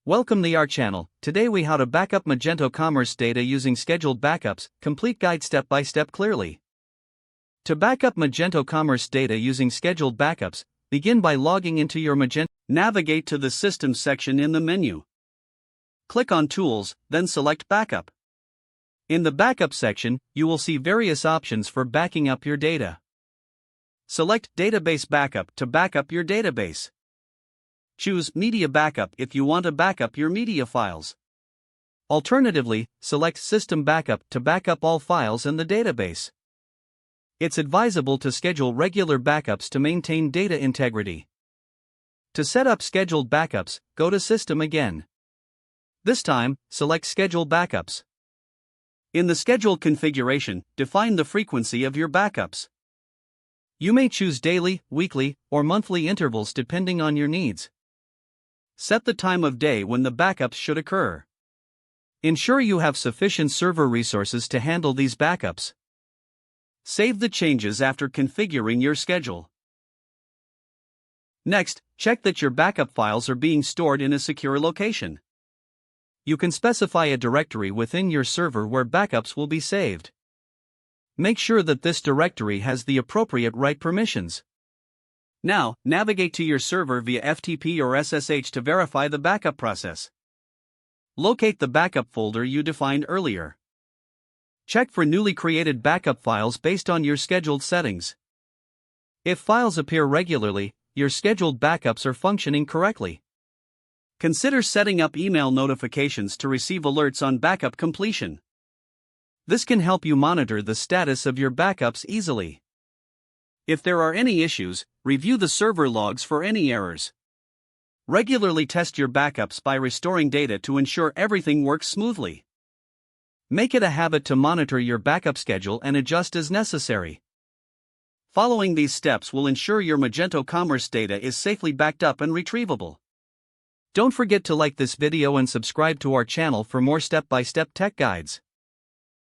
Welcome to our channel. Today we how to backup Magento Commerce data using scheduled backups, complete guide step by step clearly. To backup Magento Commerce data using scheduled backups, begin by logging into your Magento. Navigate to the Systems section in the menu. Click on Tools, then select Backup. In the Backup section, you will see various options for backing up your data. Select Database Backup to backup your database. Choose Media Backup if you want to backup your media files. Alternatively, select System Backup to backup all files in the database. It's advisable to schedule regular backups to maintain data integrity. To set up scheduled backups, go to System again. This time, select Schedule Backups. In the scheduled configuration, define the frequency of your backups. You may choose daily, weekly, or monthly intervals depending on your needs. Set the time of day when the backups should occur. Ensure you have sufficient server resources to handle these backups. Save the changes after configuring your schedule. Next, check that your backup files are being stored in a secure location. You can specify a directory within your server where backups will be saved. Make sure that this directory has the appropriate right permissions. Now, navigate to your server via FTP or SSH to verify the backup process. Locate the backup folder you defined earlier. Check for newly created backup files based on your scheduled settings. If files appear regularly, your scheduled backups are functioning correctly. Consider setting up email notifications to receive alerts on backup completion. This can help you monitor the status of your backups easily. If there are any issues, review the server logs for any errors. Regularly test your backups by restoring data to ensure everything works smoothly. Make it a habit to monitor your backup schedule and adjust as necessary. Following these steps will ensure your Magento Commerce data is safely backed up and retrievable. Don't forget to like this video and subscribe to our channel for more step-by-step tech guides.